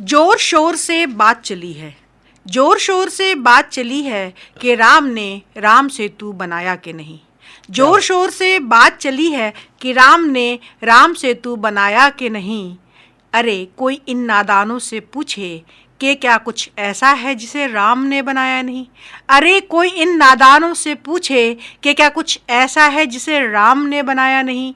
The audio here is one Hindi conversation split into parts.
जोर शोर से बात चली है, जोर शोर से बात चली है कि राम ने राम सेतु बनाया कि नहीं। जोर शोर से बात चली है कि राम ने राम सेतु बनाया कि नहीं। अरे कोई इन नादानों से पूछे कि क्या कुछ ऐसा है जिसे राम ने बनाया नहीं। अरे कोई इन नादानों से पूछे कि क्या कुछ ऐसा है जिसे राम ने बनाया नहीं।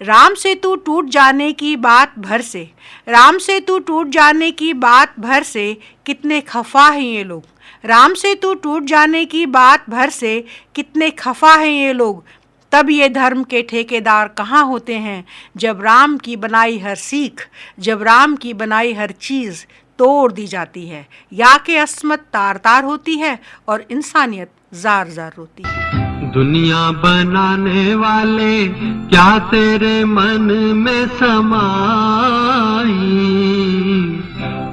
राम सेतु टूट जाने की बात भर से, राम सेतु टूट जाने की बात भर से कितने खफा हैं ये लोग। राम सेतु टूट जाने की बात भर से कितने खफा हैं ये लोग। तब ये धर्म के ठेकेदार कहाँ होते हैं जब राम की बनाई हर सीख, जब राम की बनाई हर चीज़ तोड़ दी जाती है, या कि अस्मत तार तार होती है और इंसानियत जार जार होती है। दुनिया बनाने वाले क्या तेरे मन में समाई,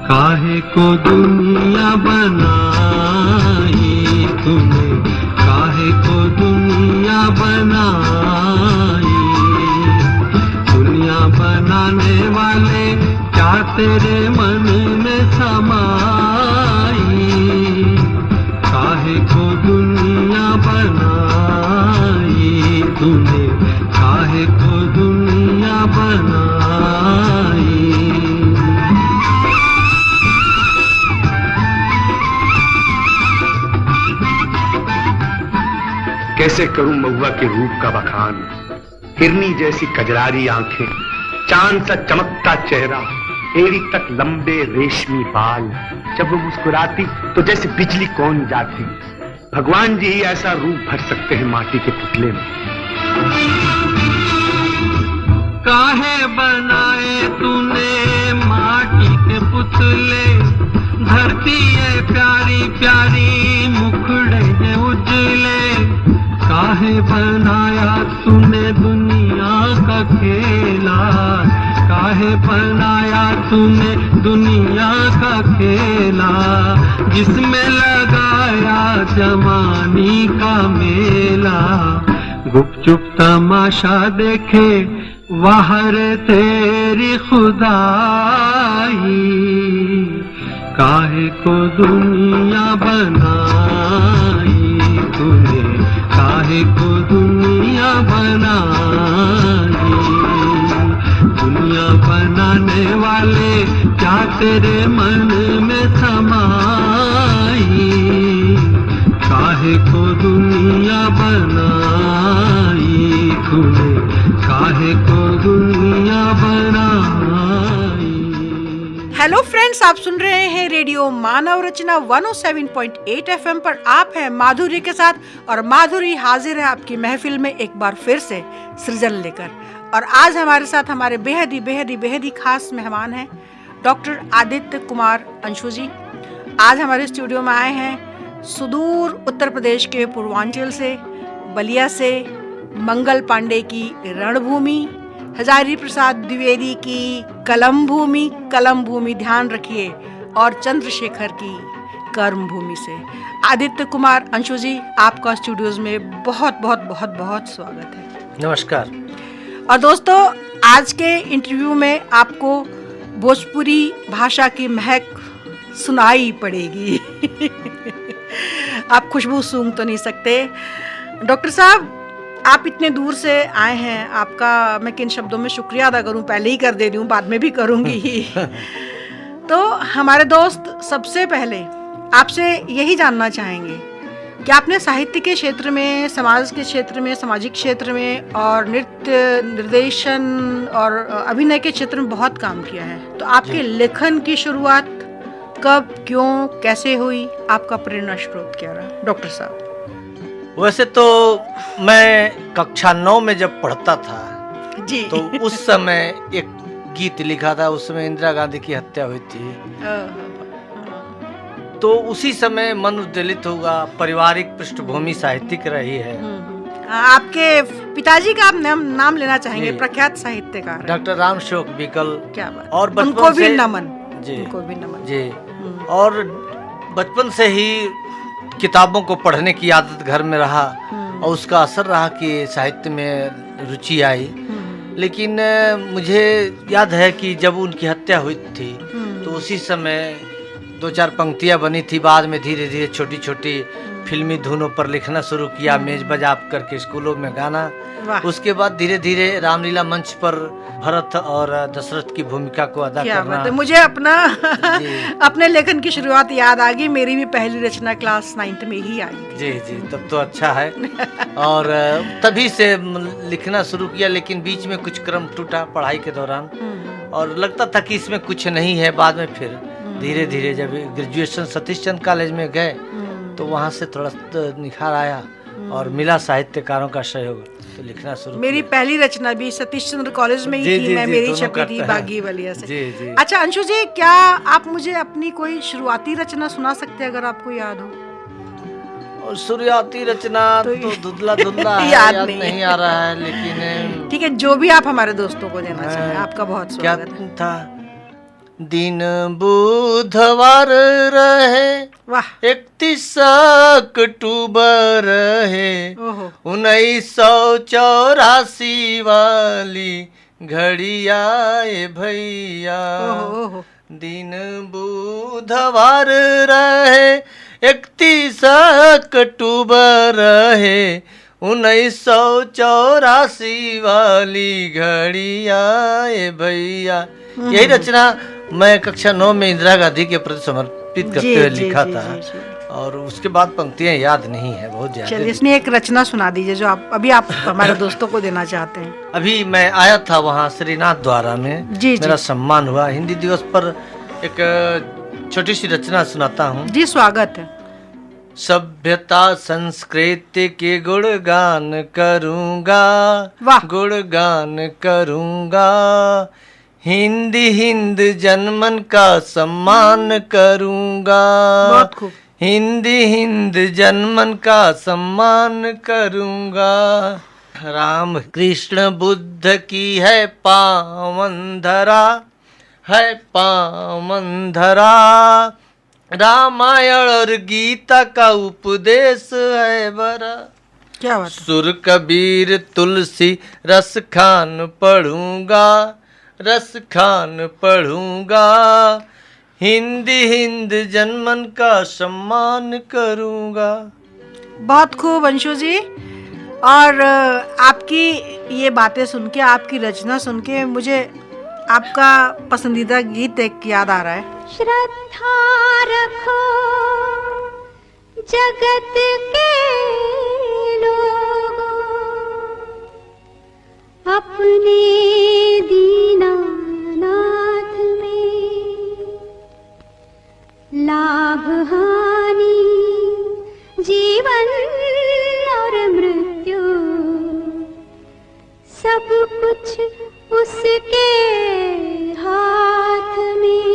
काहे को दुनिया बनाई तूने, काहे को दुनिया बनाई। दुनिया बनाने वाले क्या तेरे मन में समाई, काहे को दुनिया बनाई तूने, काहे को दुनिया बनाई। कैसे करूं महुआ के रूप का बखान, हिरनी जैसी कजरारी आंखें, चांद सा चमकता चेहरा, एड़ी तक लंबे रेशमी बाल। जब वो मुस्कुराती तो जैसे बिजली कौन जाती। भगवान जी ही ऐसा रूप भर सकते हैं माटी के पुतले में। काहे बनाए तूने माटी के पुतले, धरती है प्यारी प्यारी मुखड़े है उजले। काहे बनाया तूने दुनिया का खेला, काहे बनाया तूने दुनिया का खेला, जिसमें लगाया जवानी का मेला। गुपचुप तमाशा देखे बाहर तेरी खुदाई, काहे को दुनिया बनाई तूने, काहे को दुनिया बनाई। दुनिया बनाने वाले क्या तेरे मन में समाई, काहे को दुनिया बनाई तूने, काहे को दुनिया बनाई। हेलो फ्रेंड्स, आप सुन रहे हैं रेडियो मानव रचना 107.8 FM पर। आप हैं माधुरी के साथ और माधुरी हाजिर है आपकी महफिल में एक बार फिर से सृजन लेकर। और आज हमारे साथ हमारे बेहद ही खास मेहमान हैं डॉक्टर आदित्य कुमार अंशु जी। आज हमारे स्टूडियो में आए हैं सुदूर उत्तर प्रदेश के पूर्वांचल से, बलिया से, मंगल पांडे की रणभूमि, हजारी प्रसाद द्विवेदी की कलम भूमि ध्यान रखिए, और चंद्रशेखर की कर्म भूमि से। आदित्य कुमार अंशु जी, आपका स्टूडियोज में बहुत स्वागत है। नमस्कार। और दोस्तों, आज के इंटरव्यू में आपको भोजपुरी भाषा की महक सुनाई पड़ेगी। आप खुशबू सूंघ तो नहीं सकते। डॉक्टर साहब, आप इतने दूर से आए हैं, आपका मैं किन शब्दों में शुक्रिया अदा करूं, पहले ही कर दे रही हूं, बाद में भी करूंगी। तो हमारे दोस्त सबसे पहले आपसे यही जानना चाहेंगे कि आपने साहित्य के क्षेत्र में, समाज के क्षेत्र में, सामाजिक क्षेत्र में और नृत्य निर्देशन और अभिनय के क्षेत्र में बहुत काम किया है। तो आपके लेखन की शुरुआत कब, क्यों, कैसे हुई? आपका प्रेरणा स्रोत क्या रहा डॉक्टर साहब? वैसे तो मैं कक्षा 9 में जब पढ़ता था जी, तो उस समय एक गीत लिखा था। उस समय इंदिरा गांधी की हत्या हुई थी, तो उसी समय मन उद्वेलित होगा। पारिवारिक पृष्ठभूमि साहित्यिक रही है। आपके पिताजी का आप नाम लेना चाहेंगे? प्रख्यात साहित्यकार डॉक्टर राम सेवक बीकल। क्या बात। और उनको भी नमन जी, उनको भी नमन जी। और बचपन से ही किताबों को पढ़ने की आदत घर में रहा और उसका असर रहा कि साहित्य में रुचि आई। लेकिन मुझे याद है कि जब उनकी हत्या हुई थी तो उसी समय 2-4 पंक्तियां बनी थी। बाद में धीरे धीरे छोटी छोटी फिल्मी धुनों पर लिखना शुरू किया, मेज बजा करके स्कूलों में गाना। वाह। उसके बाद धीरे धीरे रामलीला मंच पर भरत और दशरथ की भूमिका को अदा क्या करना। बात है। मुझे अपने लेखन की शुरुआत याद आ गई। मेरी भी पहली रचना क्लास 9th में ही आई थी। जी जी, तब तो अच्छा है। और तभी से लिखना शुरू किया, लेकिन बीच में कुछ क्रम टूटा पढ़ाई के दौरान, और लगता था कि इसमें कुछ नहीं है। बाद में फिर धीरे धीरे जब ग्रेजुएशन सतीश चंद्र कॉलेज में गए तो वहाँ से थोड़ा निखार आया और मिला साहित्यकारों का सहयोग, तो लिखना शुरू मेरी किया। पहली रचना भी सतीश चंद्र कॉलेज में ही जी, थी। जी, मैं जी, मेरी दोनों छपी करते थी हैं। बागी बलिया से। जी जी। अच्छा अंशु जी, क्या आप मुझे अपनी कोई शुरुआती रचना सुना सकते हैं अगर आपको याद हो? और शुरुआती रचना तो धुंधला धुंधला है, याद याद नहीं नहीं आ रहा है, लेकिन ठीक है, जो भी आप हमारे दोस्तों को देना चाहें, आपका बहुत क्या स्वागत है। था। दिन बुधवार रहे, वाह। 31 अक्टूबर है, ओहो। 1984 वाली घड़ी आए भैया। ओहो, ओहो। दिन बुधवार रहे, 31 अक्टूबर है, 1984 वाली घड़ी आए भैया। यही रचना मैं कक्षा 9 में इंदिरा गांधी के प्रति समर्पित करते हुए लिखा था। और उसके बाद पंक्तियां याद नहीं है बहुत ज्यादा। चलिए, इसमें एक रचना सुना दीजिए जो आप हमारे दोस्तों को देना चाहते हैं। अभी मैं आया था वहाँ श्रीनाथ द्वारा में, जी, मेरा जी। सम्मान हुआ। हिंदी दिवस पर एक छोटी सी रचना सुनाता हूँ। जी, स्वागत है। सभ्यता संस्कृति के गुणगान करूँगा, वाह। गुणगान करूँगा, हिंदी हिंद जनमन का सम्मान करूँगा, बहुत खूब। हिंदी हिंद जनमन का सम्मान करूँगा। राम कृष्ण बुद्ध की है पावन धरा, है पावन धरा, रामायण और गीता का उपदेश है बड़ा। क्या बात है। सुर कबीर तुलसी रस खान पढ़ूंगा, रस खान पढ़ूंगा, हिंदी हिंद जनमन का सम्मान करूंगा। बहुत खूब अंशु जी। और आपकी ये बातें सुन के, आपकी रचना सुन के मुझे आपका पसंदीदा गीत एक याद आ रहा है। श्रद्धा रखो जगत के लोगों, अपने दीनानाथ में लाभ हानि जीवन और मृत्यु सब कुछ उसके हाथ में।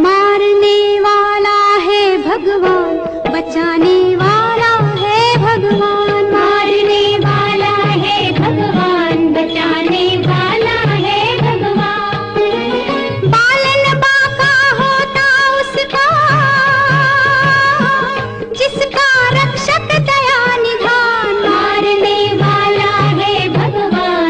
मारने वाला है भगवान, बचाने वाला है भगवान। मारने वाला है भगवान, बचाने वाला है भगवान। पालन बाका होता उसका, जिसका रक्षक दया निधान। मारने वाला है भगवान,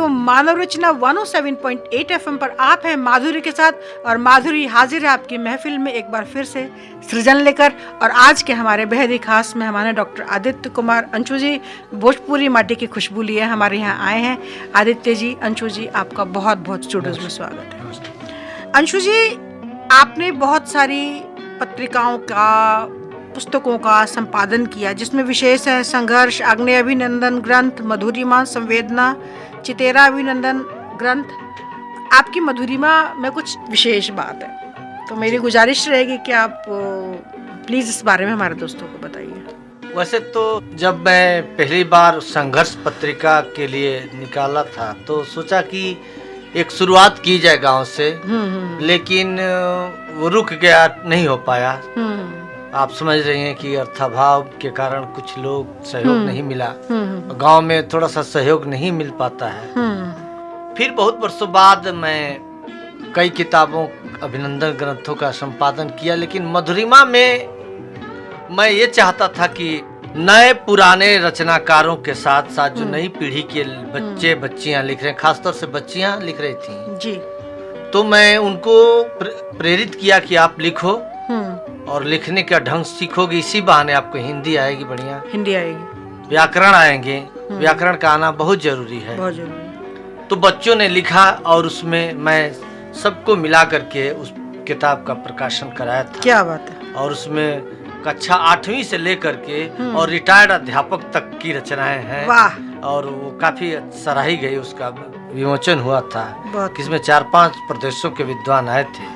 रेडियो मानव रचना 107.8 FM पर आप हैं माधुरी के साथ, और माधुरी हाजिर है आपकी महफिल में एक बार फिर से सृजन लेकर। और आज के हमारे बेहद ही खास मेहमान हैं डॉक्टर आदित्य कुमार अंशु जी। भोजपुरी माटी की खुशबू लिए हमारे यहाँ आए हैं। आदित्य जी, अंशु जी, आपका बहुत बहुत स्टूडियोज में स्वागत है। अंशु जी, आपने बहुत सारी पत्रिकाओं का, पुस्तकों का संपादन किया, जिसमें विशेष है संघर्ष, आग्नेय अभिनंदन ग्रंथ, मधुरिमा, संवेदना, चितेरा अभिनंदन ग्रंथ। आपकी मधुरिमा में कुछ विशेष बात है, तो मेरी गुजारिश रहेगी कि आप प्लीज़ इस बारे में हमारे दोस्तों को बताइए। वैसे तो जब मैं पहली बार संघर्ष पत्रिका के लिए निकाला था तो सोचा कि एक शुरुआत की जाए गांव से, लेकिन वो रुक गया, नहीं हो पाया। आप समझ रही हैं कि अर्थाभाव के कारण कुछ लोग सहयोग नहीं मिला, गांव में थोड़ा सा सहयोग नहीं मिल पाता है। फिर बहुत वर्षों बाद मैं कई किताबों, अभिनंदन ग्रंथों का संपादन किया, लेकिन मधुरिमा में मैं ये चाहता था कि नए पुराने रचनाकारों के साथ साथ जो नई पीढ़ी के बच्चे बच्चियां लिख रहे हैं, खासतौर से बच्चियां लिख रही थी जी, तो मैं उनको प्रेरित किया कि आप लिखो और लिखने का ढंग सीखोगे, इसी बहाने आपको हिंदी आएगी, बढ़िया हिंदी आएगी, व्याकरण आएंगे। व्याकरण का आना बहुत जरूरी है, बहुत जरूरी। तो बच्चों ने लिखा और उसमें मैं सबको मिला करके उस किताब का प्रकाशन कराया था। क्या बात है। और उसमें कक्षा 8वीं से लेकर के और रिटायर्ड अध्यापक तक की रचनाएं हैं। वाह। और वो काफी सराही गई, उसका विमोचन हुआ था, जिसमें 4-5 प्रदेशों के विद्वान आए थे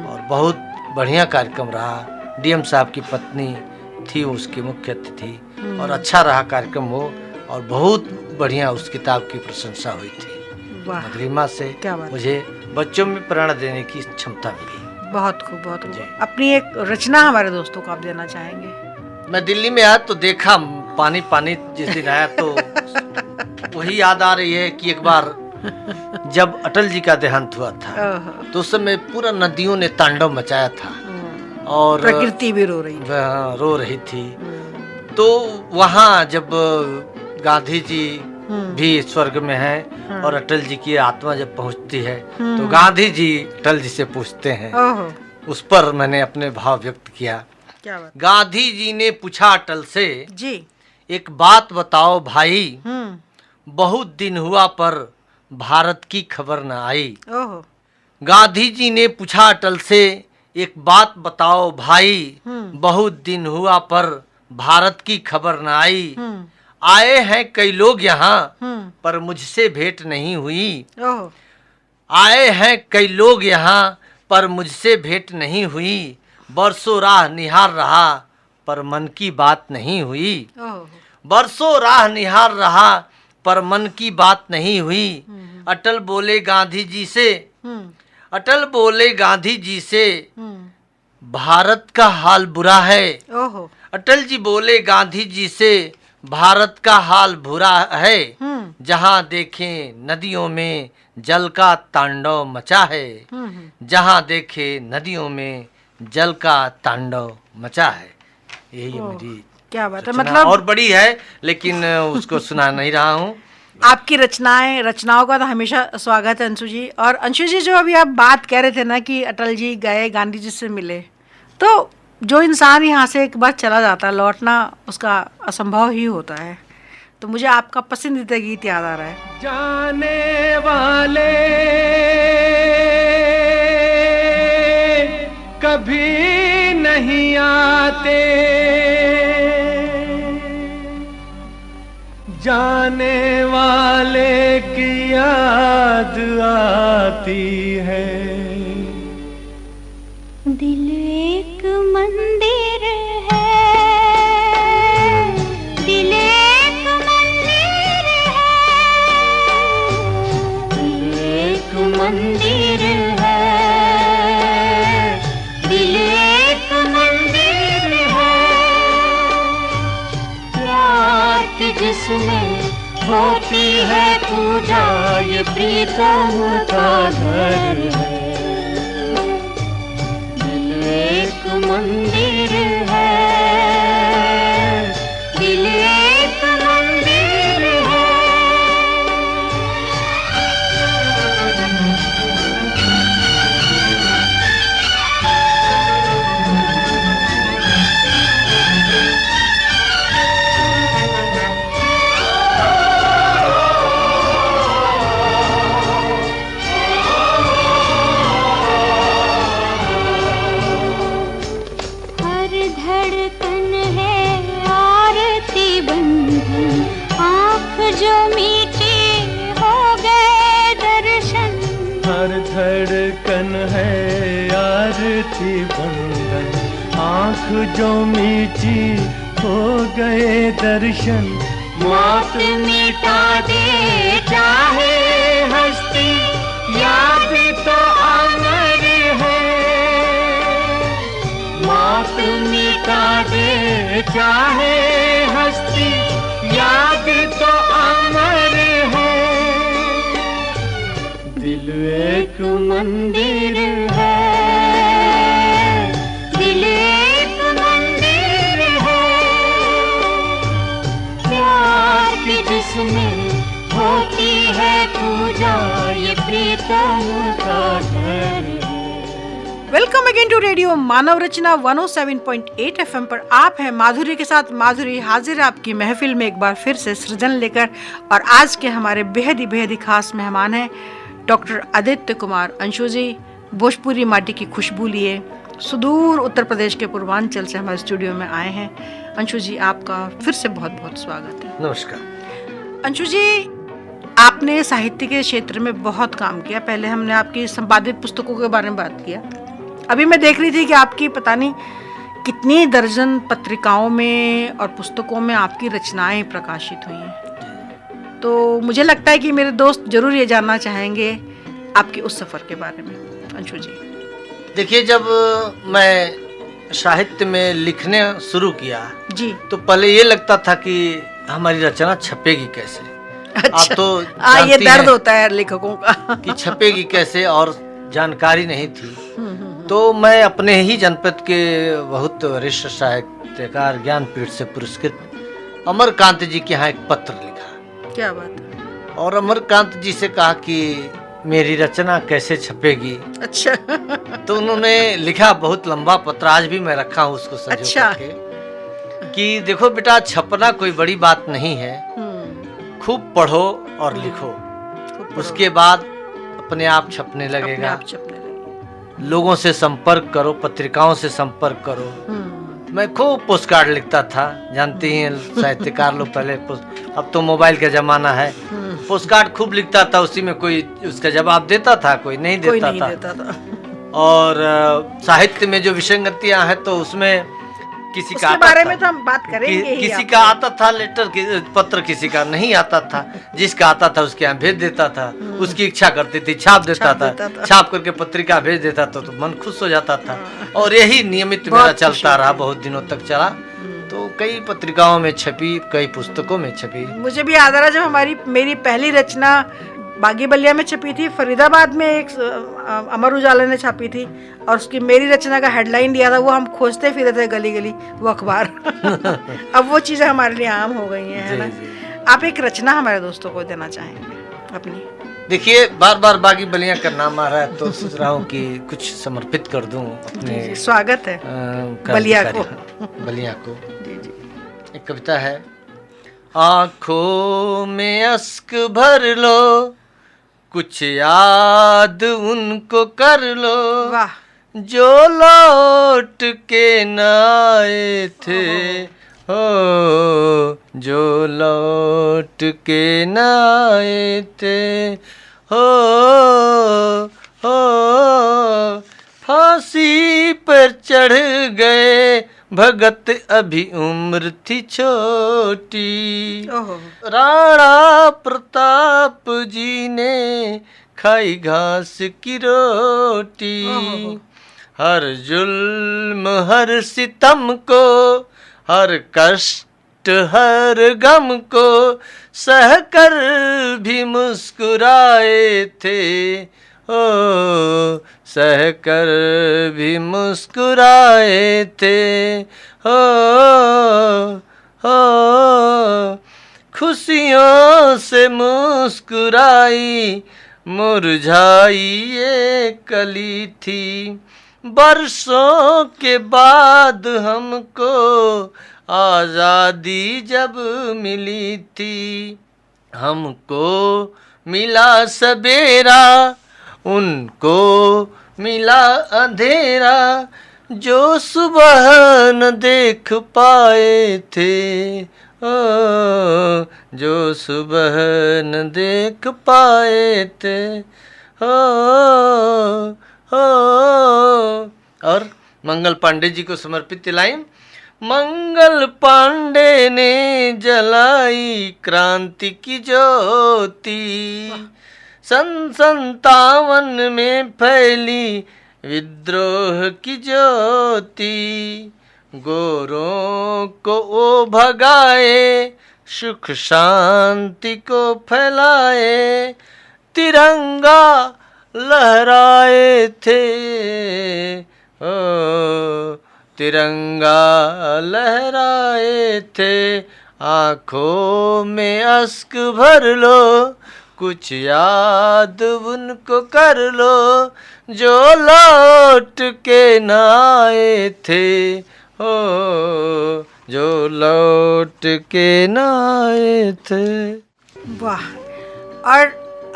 और बहुत बढ़िया कार्यक्रम रहा। डीएम साहब की पत्नी थी उसकी मुख्य अतिथि, और अच्छा रहा कार्यक्रम वो, और बहुत बढ़िया उस किताब की प्रशंसा हुई थी। मधुरिमा से मुझे बच्चों में प्रेरणा देने की क्षमता मिली। बहुत खूब, बहुत खूब। अपनी एक रचना हमारे दोस्तों को आप देना चाहेंगे? मैं दिल्ली में आया तो देखा पानी पानी, जिस दिन आया तो वही याद आ रही है कि एक बार जब अटल जी का देहांत हुआ था तो उस समय पूरा नदियों ने तांडव मचाया था और प्रकृति भी रो रही थी। तो वहाँ जब गांधी जी भी स्वर्ग में हैं और अटल जी की आत्मा जब पहुँचती है तो गांधी जी अटल जी से पूछते हैं, उस पर मैंने अपने भाव व्यक्त किया। क्या बात? गांधी जी ने पूछा अटल से, जी, एक बात बताओ भाई, बहुत दिन हुआ पर भारत की खबर न आई। गांधी जी ने पूछा अटल से, एक बात बताओ भाई, बहुत दिन हुआ पर भारत की खबर न आई। आए हैं कई लोग यहाँ पर मुझसे भेंट नहीं हुई। आए हैं कई लोग यहाँ पर मुझसे भेंट नहीं हुई। बरसों राह निहार रहा पर मन की बात नहीं हुई। बरसों राह निहार रहा पर मन की बात नहीं हुई। अटल बोले गांधी जी से, अटल बोले गांधी जी से, भारत का हाल बुरा है। अटल जी बोले गांधी जी से, भारत का हाल बुरा है। जहाँ देखें नदियों में जल का तांडव मचा है। जहाँ देखे नदियों में जल का तांडव मचा है। यही मेरी क्या बात है। मतलब और बड़ी है, लेकिन उसको सुना नहीं रहा हूँ। आपकी रचनाओं का तो हमेशा स्वागत है अंशु जी। और अंशु जी, जो अभी आप बात कह रहे थे ना कि अटल जी गए, गांधी जी से मिले, तो जो इंसान यहाँ से एक बार चला जाता है, लौटना उसका असंभव ही होता है। तो मुझे आपका पसंदीदा गीत याद आ रहा है। जाने वाले कभी नहीं आते, जाने वाले की याद आती है। दिल एक मंदिर है, दिल एक मंदिर है, दिल एक मंदिर है, दिल एक मंदिर है। प्यार की जिसमें होती है पूजा, ये प्रीतम का घर है। एक मंदिर है, दिल एक मंदिर है। है आरती बंधन, आँख जो मीची हो गए दर्शन। मौत मिटा दे चाहे हस्ती, याद तो अमर है। मौत मिटा दे चाहे हस्ती, याद तो अमर है। दिल एक मंदिर है, दिल एक मंदिर है। प्यार की जिसमें होती है पूजा, ये प्रीतम का घर है। Welcome again to radio Manav Rachna 107.8 FM पर। आप हैं माधुरी के साथ। माधुरी हाजिर है आपकी महफिल में एक बार फिर से सृजन लेकर। और आज के हमारे बेहद ही खास मेहमान हैं डॉक्टर आदित्य कुमार अंशु जी। भोजपुरी माटी की खुशबू लिए सुदूर उत्तर प्रदेश के पूर्वांचल से हमारे स्टूडियो में आए हैं। अंशु जी, आपका फिर से बहुत बहुत स्वागत है। नमस्कार। अंशु जी, आपने साहित्य के क्षेत्र में बहुत काम किया। पहले हमने आपकी संपादित पुस्तकों के बारे में बात किया। अभी मैं देख रही थी कि आपकी पता नहीं कितनी दर्जन पत्रिकाओं में और पुस्तकों में आपकी रचनाएं प्रकाशित हुई हैं। तो मुझे लगता है कि मेरे दोस्त जरूर ये जानना चाहेंगे आपके उस सफ़र के बारे में। अंशु जी, देखिए, जब मैं साहित्य में लिखने शुरू किया जी, तो पहले ये लगता था कि हमारी रचना छपेगी कैसे। अच्छा, आप तो ये जानती दर्द हैं होता है लेखकों का कि छपेगी कैसे, और जानकारी नहीं थी। तो मैं अपने ही जनपद के बहुत वरिष्ठ साहित्यकार ज्ञानपीठ से पुरस्कृत अमरकांत जी के यहाँ एक पत्र लिखा। क्या बात है। और अमरकांत जी से कहा कि मेरी रचना कैसे छपेगी। अच्छा तो उन्होंने लिखा बहुत लंबा पत्र, आज भी मैं रखा हूँ उसको संजो अच्छा। करके, कि देखो बेटा, छपना कोई बड़ी बात नहीं है, खूब पढ़ो और लिखो, उसके बाद अपने आप छपने अपने लगेगा। आप छपने लगे। लोगों से संपर्क करो, पत्रिकाओं से संपर्क करो। मैं खूब पोस्ट कार्ड लिखता था। जानती हैं साहित्यकार लोग, पहले अब तो मोबाइल का जमाना है। पोस्ट कार्ड खूब लिखता था, उसी में कोई उसका जवाब देता था, कोई नहीं देता था। और साहित्य में जो विसंगतियां हैं तो उसमें किसी का बारे में तो हम बात करेंगे ही। किसी का आता था लेटर, पत्र किसी का नहीं आता था। जिसका आता था उसके यहाँ भेज देता था। उसकी इच्छा करती थी, छाप देता था। छाप करके पत्रिका भेज देता था तो मन खुश हो जाता था। और यही नियमित मेरा चलता रहा, बहुत दिनों तक चला। तो कई पत्रिकाओं में छपी, कई पुस्तकों में छपी। मुझे भी याद आ रहा, जब मेरी पहली रचना बागी बलिया में छपी थी, फरीदाबाद में एक अमर उजाला ने छापी थी, और उसकी मेरी रचना का हेडलाइन दिया था। वो हम खोजते फिरे थे गली गली वो अखबार अब वो चीज़ें हमारे लिए आम हो गई हैं, है ना। आप एक रचना हमारे दोस्तों को देना चाहेंगे अपनी? देखिए, बार बार बागी बलिया का नाम आ रहा है तो सोच रहा हूँ कि कुछ समर्पित कर दूं अपने। स्वागत है बलिया को। बलिया को एक कविता है। आँखों में अश्क भर लो, कुछ याद उनको कर लो, वाह, जो लौट के न आए थे, हो जो लौट के न आए थे, हो फांसी पर चढ़ गए भगत, अभी उम्र थी छोटी। राणा प्रताप जी ने खाई घास की रोटी। हर जुल्म हर सितम को, हर कष्ट हर गम को सहकर भी मुस्कुराए थे, ओ सहकर भी मुस्कुराए थे, हो खुशियों से मुस्कुराई मुरझाई ये कली थी। बरसों के बाद हमको आज़ादी जब मिली थी, हमको मिला सवेरा, उनको मिला अंधेरा, जो सुबह न देख पाए थे, ओ जो सुबह न देख पाए थे, हो। और मंगल पांडे जी को समर्पित लाइन। मंगल पांडे ने जलाई क्रांति की ज्योति, 57 में फैली विद्रोह की ज्योति, गोरों को वो भगाए, सुख शांति को फैलाए, तिरंगा लहराए थे, ओ तिरंगा लहराए थे। आँखों में अश्क भर लो, कुछ याद उनको कर लो, जो लौट के न आए थे, हो जो लौट के न आए थे। वाह। और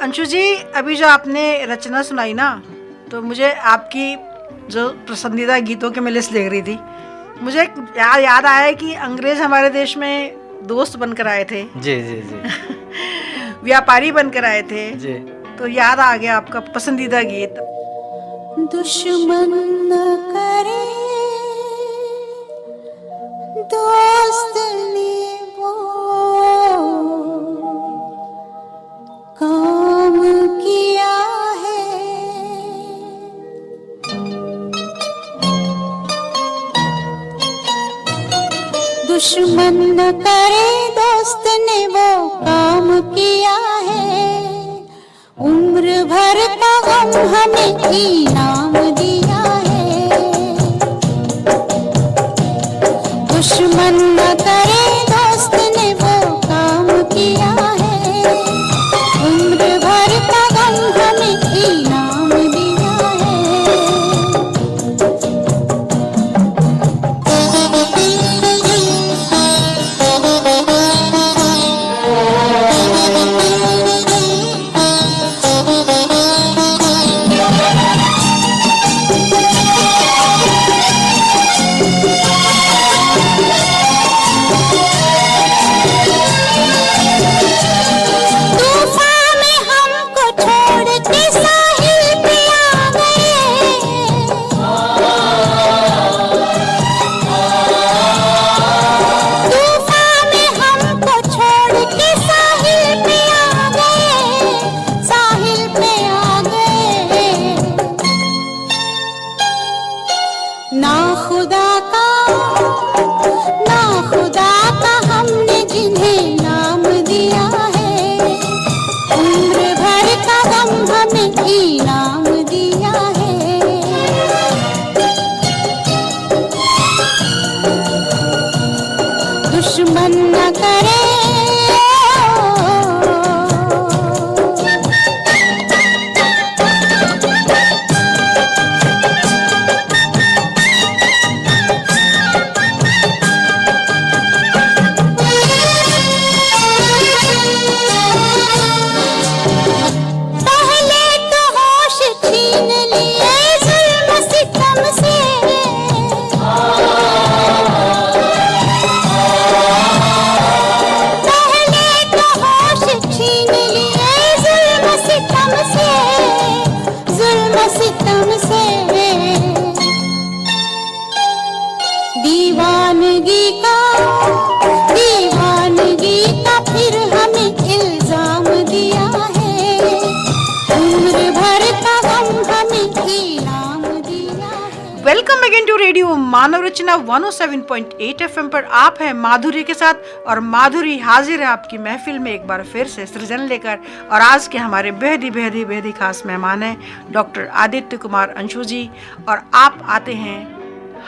अंशु जी, अभी जो आपने रचना सुनाई ना, तो मुझे आपकी जो पसंदीदा गीतों की मैं लिस्ट देख रही थी, मुझे याद आया कि अंग्रेज हमारे देश में दोस्त बनकर आए थे। जी जी जी। व्यापारी बनकर आए थे जी। तो याद आ गया आपका पसंदीदा गीत। दुश्मन न करे दोस्त ने वो काम किया है, दुश्मन न करे दोस्त ने वो काम किया है, उम्र भर का गम हमें इनाम दिया है, दुश्मन न करे दोस्त ने वो काम किया है, उम्र भर का गम हमें इनाम दिया है। दुश्मन न करे पहले तो होश छीन लिए जुल्म सितम से, दीवानगी का फिर हमें इल्जाम दिया है, उम्र भर का गम हमें इनाम दिया है। Welcome again to radio Manav Rachna 107.8 FM पर। आप हैं माधुरी के साथ, और माधुरी हाजिर है आपकी महफिल में एक बार फिर से सृजन लेकर। और आज के हमारे बेहदी खास मेहमान हैं डॉक्टर आदित्य कुमार अंशु जी, और आप आते हैं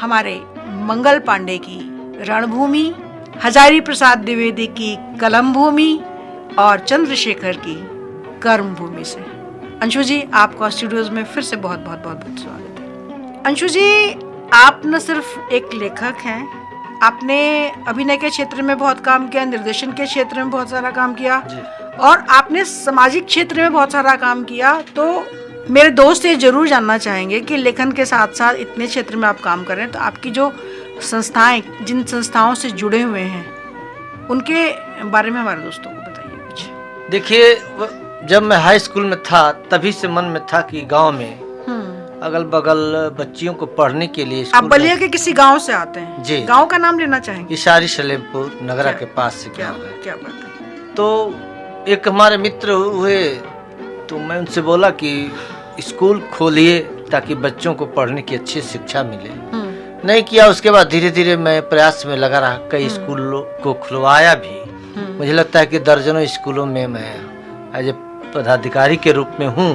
हमारे मंगल पांडे की रणभूमि, हजारी प्रसाद द्विवेदी की कलम भूमि और चंद्रशेखर की कर्म भूमि से। अंशु जी, आपका स्टूडियोज में फिर से बहुत स्वागत है। अंशु जी, आप न सिर्फ एक लेखक हैं, आपने अभिनय के क्षेत्र में बहुत काम किया, निर्देशन के क्षेत्र में बहुत सारा काम किया, और आपने सामाजिक क्षेत्र में बहुत सारा काम किया। तो मेरे दोस्त ये जरूर जानना चाहेंगे कि लेखन के साथ साथ इतने क्षेत्र में आप काम कर रहे हैं, तो आपकी जो संस्थाएं, जिन संस्थाओं से जुड़े हुए हैं, उनके बारे में हमारे दोस्तों को बताइए कुछ। देखिए, जब मैं हाई स्कूल में था तभी से मन में था कि गांव में अगल बगल बच्चियों को पढ़ने के लिए आप स्कूल बलिया के किसी गांव से आते हैं? जी। गांव का नाम लेना चाहेंगे? इशारी सलेमपुर नगरा के पास से क्या गाँव है। क्या बात है। तो एक हमारे मित्र हुए, तो मैं उनसे बोला कि स्कूल खोलिए ताकि बच्चों को पढ़ने की अच्छी शिक्षा मिले। नहीं किया। उसके बाद धीरे धीरे मैं प्रयास में लगा रहा, कई स्कूलों को खुलवाया भी। मुझे लगता है कि दर्जनों स्कूलों में मैं एज ए पदाधिकारी के रूप में हूँ।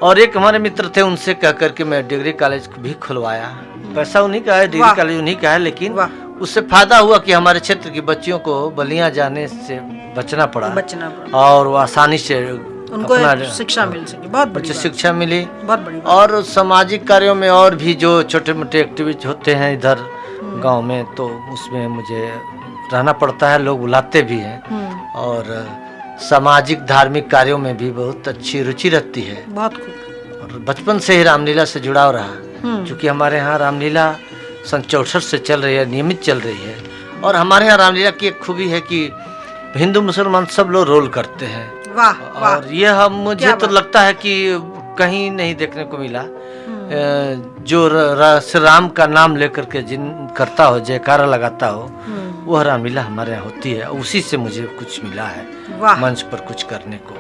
और एक हमारे मित्र थे, उनसे कह करके मैं डिग्री कॉलेज भी खुलवाया। पैसा उन्हीं का है, डिग्री कॉलेज उन्हीं का है, लेकिन उससे फायदा हुआ कि हमारे क्षेत्र की बच्चियों को बलिया जाने से बचना पड़ा और वो आसानी से उनको शिक्षा मिल सके। बहुत बड़ी शिक्षा मिली। बहुत बड़ी। और सामाजिक कार्यों में और भी जो छोटे मोटे एक्टिविटी होते हैं इधर गांव में, तो उसमें मुझे रहना पड़ता है, लोग बुलाते भी हैं। और सामाजिक धार्मिक कार्यों में भी बहुत अच्छी रुचि रहती है। बहुत खूब। और बचपन से ही रामलीला से जुड़ाव रहा, क्योंकि हमारे यहाँ रामलीला सन 64 से चल रही है, नियमित चल रही है। और हमारे यहाँ रामलीला की एक खूबी है कि हिंदू मुसलमान सब लोग रोल करते हैं। वाह वाह। और यह मुझे तो लगता है कि कहीं नहीं देखने को मिला। जो श्री राम का नाम लेकर के जिन करता हो, जयकारा लगाता हो, वह रामलीला हमारे यहाँ होती है। उसी से मुझे कुछ मिला है मंच पर कुछ करने को।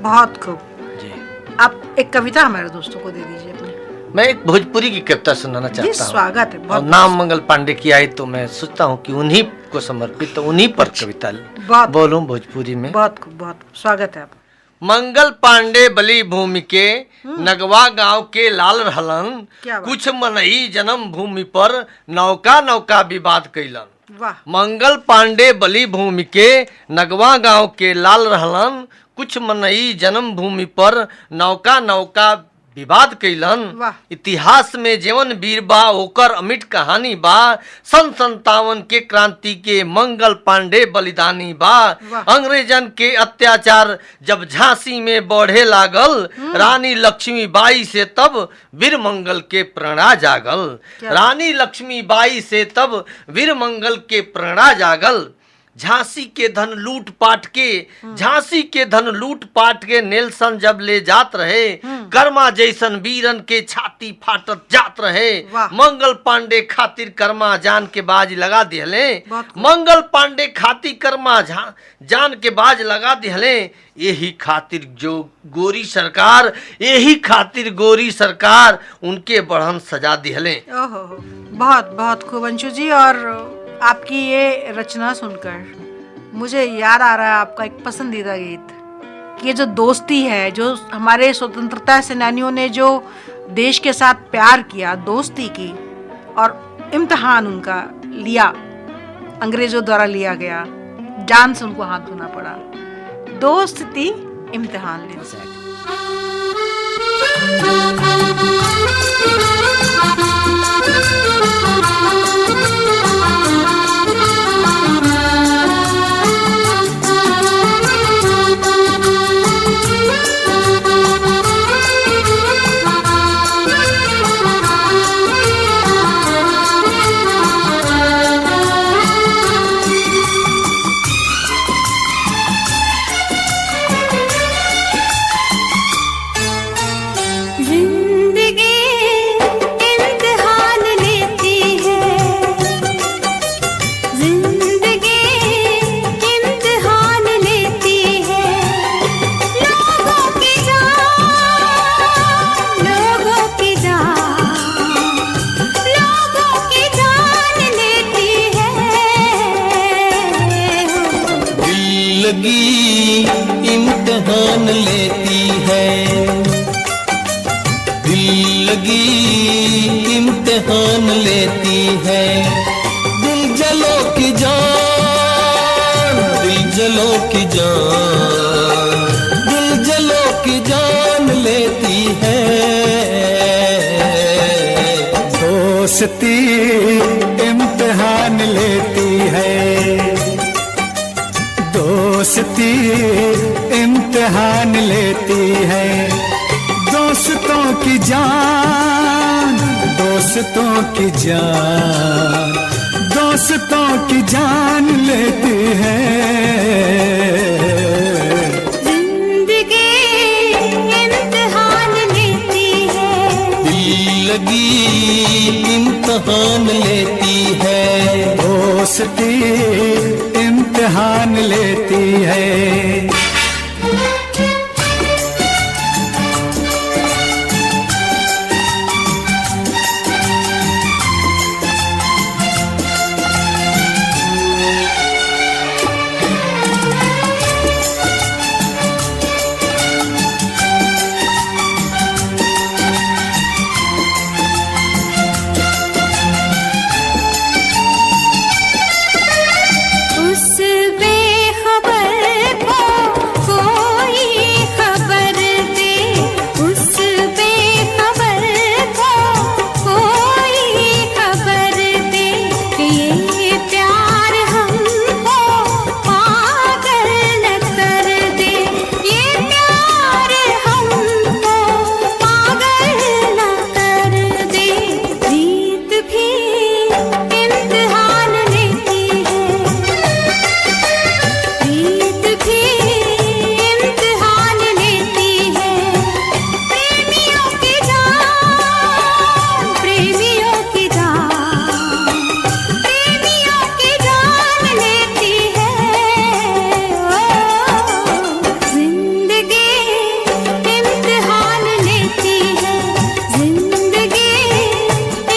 बहुत खूब जी। आप एक कविता हमारे दोस्तों को दे दीजिए अपने। मैं एक भोजपुरी की कविता सुनाना चाहता हूँ। स्वागत है। और नाम मंगल पांडे की आई तो मैं सोचता हूँ कि उन्हीं को समर्पित, तो उन्हीं पर कविता बोलूं भोजपुरी में। बहुत खूब, बहुत स्वागत है आप। मंगल पांडे बली भूमि के नगवा गांव के लाल रहलन, कुछ मनई जन्म भूमि पर नौका नौका विवाद कैलन। मंगल पांडे बली भूमि के नगवा गांव के लाल रहलन, कुछ मनई जन्म भूमि पर नौका नौका विवाद कैलन। इतिहास में जीवन वीर बा ओकर अमिट कहानी बा, सन 57 के क्रांति के मंगल पांडे बलिदानी बा। अंग्रेजन के अत्याचार जब झांसी में बढ़े लागल, रानी लक्ष्मीबाई से तब वीर मंगल के प्रेरणा जागल। रानी लक्ष्मीबाई से तब वीर मंगल के प्रेरणा जागल। झांसी के धन लूट पाट के नेल्सन जब ले जात रहे, कर्मा जैसन वीरन के छाती फाटत जात रहे। मंगल पांडे खातिर कर्मा जान के बाज लगा दिहले, मंगल पांडे खातिर कर्मा जान के बाज लगा दिहले। यही खातिर गोरी सरकार उनके बढ़न सजा दिहले। बहुत बहुत खूब अंशु जी। और आपकी ये रचना सुनकर मुझे याद आ रहा है आपका एक पसंदीदा गीत, कि ये जो दोस्ती है, जो हमारे स्वतंत्रता सेनानियों ने जो देश के साथ प्यार किया, दोस्ती की, और इम्तिहान उनका लिया, अंग्रेजों द्वारा लिया गया, जान से उनको हाथ धोना पड़ा। दोस्ती इम्तिहान ले जाए। इम्तिहान लेती है, दिल लगी इम्तिहान लेती है। दिल जलो की जान, दिल जलो की जान, दिल जलो की जान लेती है। दोस्ती इम्तिहान लेती है, दोस्ती इम्तिहान लेती है। दोस्तों की जान, दोस्तों की जान, दोस्तों की जान लेती है। जिंदगी इम्तिहान लेती है, इम्तिहान लेती है, दोस्ती इम्तिहान लेती है। उस बेखबर को कोई खबर दे, उस बेखबर को कोई खबर दे कि ये प्यार हमको पागल न कर दे, ये प्यार हमको पागल न कर दे। रीत भी इम्तिहान लेती है, रीत भी इम्तिहान लेती है। प्रेमियों की जान, प्रेमियों की जान, प्रेमियों की जान लेती है। जिंदगी इम्तिहान लेती है, जिंदगी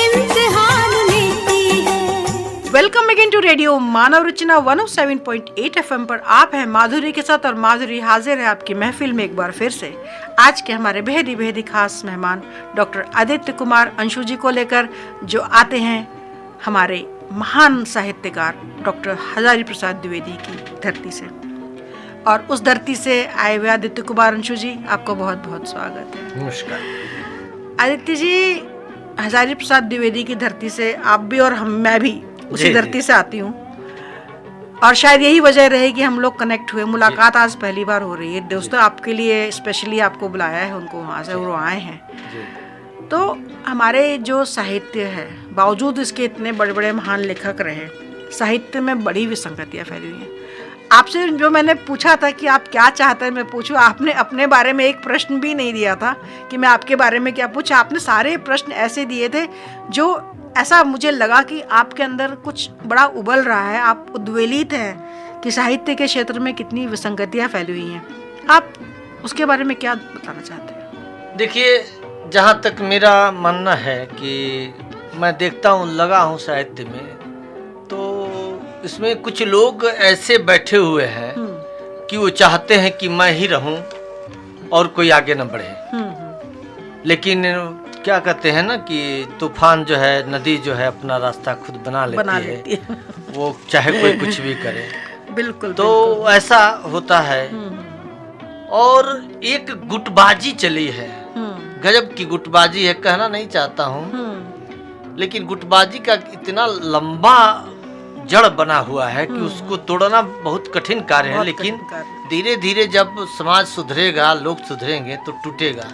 इम्तिहान लेती है। Welcome again to radio Manav Rachna 107.8 FM पर। आप हैं माधुरी के साथ और माधुरी हाजिर है आपकी महफिल में एक बार फिर से। आज के हमारे बेहद ही खास मेहमान डॉक्टर आदित्य कुमार अंशु जी को लेकर, जो आते हैं हमारे महान साहित्यकार डॉक्टर हजारी प्रसाद द्विवेदी की धरती से। और उस धरती से आए हुए आदित्य कुमार अंशु जी, आपको बहुत बहुत स्वागत है। नमस्कार। आदित्य जी, हजारी प्रसाद द्विवेदी की धरती से आप भी और मैं भी उसी जी, धरती से आती हूँ, और शायद यही वजह रहे कि हम लोग कनेक्ट हुए। मुलाकात आज पहली बार हो रही है। दोस्तों आपके लिए स्पेशली आपको बुलाया है, उनको वहाँ से वो आए हैं। तो हमारे जो साहित्य है, बावजूद इसके इतने बड़े बड़े महान लेखक रहे, साहित्य में बड़ी विसंगतियाँ फैली हुई हैं। आपसे जो मैंने पूछा था कि आप क्या चाहते हैं मैं पूछूं, आपने अपने बारे में एक प्रश्न भी नहीं दिया था कि मैं आपके बारे में क्या पूछा। आपने सारे प्रश्न ऐसे दिए थे जो ऐसा मुझे लगा कि आपके अंदर कुछ बड़ा उबल रहा है, आप उद्वेलित हैं कि साहित्य के क्षेत्र में कितनी विसंगतियाँ फैली हुई हैं। आप उसके बारे में क्या बताना चाहते हैं? देखिए, जहाँ तक मेरा मानना है कि मैं देखता हूँ, लगा हूँ साहित्य में, तो इसमें कुछ लोग ऐसे बैठे हुए हैं कि वो चाहते हैं कि मैं ही रहूं और कोई आगे न बढ़े। लेकिन क्या कहते हैं ना कि तूफान जो है, नदी जो है अपना रास्ता खुद बना लेती है। वो चाहे कोई कुछ भी करे। बिल्कुल। तो ऐसा होता है। और एक गुटबाजी चली है, गजब की गुटबाजी है, कहना नहीं चाहता हूँ, लेकिन गुटबाजी का इतना लंबा जड़ बना हुआ है कि उसको तोड़ना बहुत कठिन कार्य है। लेकिन धीरे धीरे जब समाज सुधरेगा, लोग सुधरेंगे तो टूटेगा।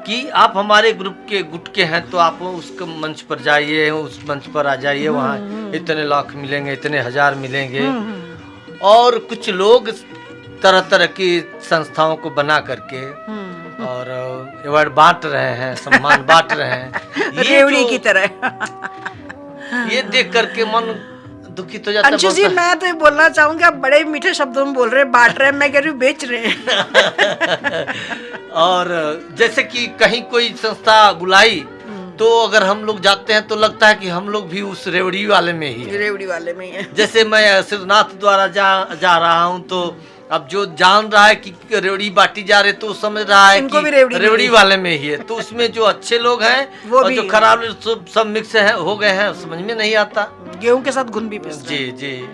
कि आप हमारे ग्रुप के गुट के हैं तो आप उस मंच पर जाइए, उस मंच पर आ जाइए, वहाँ इतने लाख मिलेंगे, इतने हजार मिलेंगे। और कुछ लोग तरह तरह की संस्थाओं को बना करके और अवार्ड बांट रहे हैं, सम्मान बांट रहे हैं, रेवड़ी की तरह। ये देख करके मन दुखित हो जाता है। अंशु जी, मैं तो ये बोलना चाहूंगी, आप बड़े मीठे शब्दों में बोल रहे हैं, बांट रहे हैं, मैं कह रही हूँ बेच रहे हैं। और जैसे कि कहीं कोई संस्था बुलाई तो अगर हम लोग जाते हैं तो लगता है कि हम लोग भी उस रेवड़ी वाले में ही हैं। रेवड़ी वाले में ही है। जैसे मैं सिद्धनाथ द्वारा जा रहा हूँ, तो अब जो जान रहा है कि रेवड़ी बांटी जा रहे तो समझ रहा है कि रेवड़ी वाले में ही है। तो उसमें जो अच्छे लोग हैं और जो खराब सब मिक्स है हो गए हैं, समझ में नहीं आता। गेहूं के साथ घुन भी पीस रहे हैं। जी जी।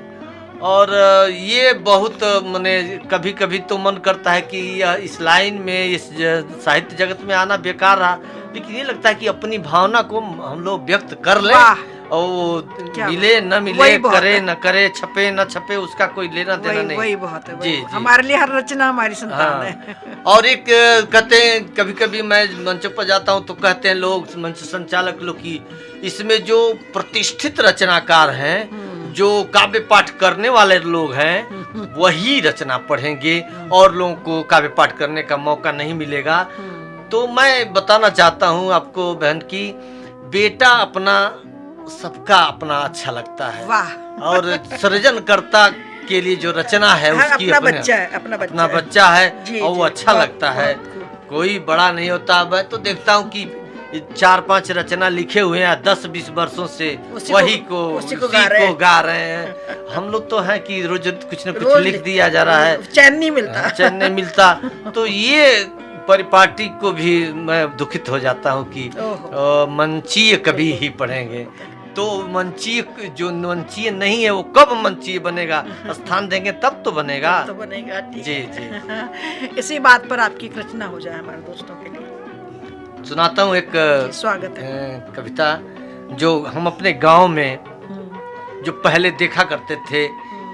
और ये बहुत मैंने कभी कभी तो मन करता है कि इस लाइन में, इस साहित्य जगत में आना बेकार रहा। लेकिन ये लगता है कि अपनी भावना को हम लोग व्यक्त कर लें, और मिले न मिले, करे न करे, छपे न छपे, उसका कोई लेना देना नहीं। वही बहुत है। जी, हमारे लिए हर रचना हमारी संतान है। और एक कहते हैं, कभी कभी मैं मंचों पर जाता हूँ तो कहते हैं लोग, मंच संचालक लोग, की इसमें जो प्रतिष्ठित रचनाकार हैं, जो काव्य पाठ करने वाले लोग हैं, वही रचना पढ़ेंगे और लोगों को काव्य पाठ करने का मौका नहीं मिलेगा। तो मैं बताना चाहता हूँ आपको बहन की, बेटा अपना सबका अपना अच्छा लगता है। वाह। और सृजनकर्ता के लिए जो रचना है हाँ, उसकी अपना बच्चा है, अपना बच्चा है जी, और वो जी, अच्छा बहुत- लगता है। बहुत खूब। कोई बड़ा नहीं होता। मैं तो देखता हूँ कि 4-5 रचना लिखे हुए हैं 10-20 वर्षों से उसी वही को- को उसी उसी को गा रहे हैं। गा रहे हैं। हम लोग तो हैं कि रोज कुछ न कुछ रोज लिख लिखते दिया जा रहा है, चैन नहीं मिलता। चैन नहीं मिलता। तो ये परिपाटी को भी मैं दुखित हो जाता हूँ कि मंचीय कभी ही पढ़ेंगे। तो मंचीय जो मंचीय नहीं है वो कब मंचीय बनेगा? स्थान देंगे तब तो बनेगा। तो बनेगा, ठीक जी, है। इसी बात पर आपकी एक रचना हो जाए हमारे दोस्तों के लिए। सुनाता हूँ एक जी, स्वागत है। कविता जो हम अपने गांव में जो पहले देखा करते थे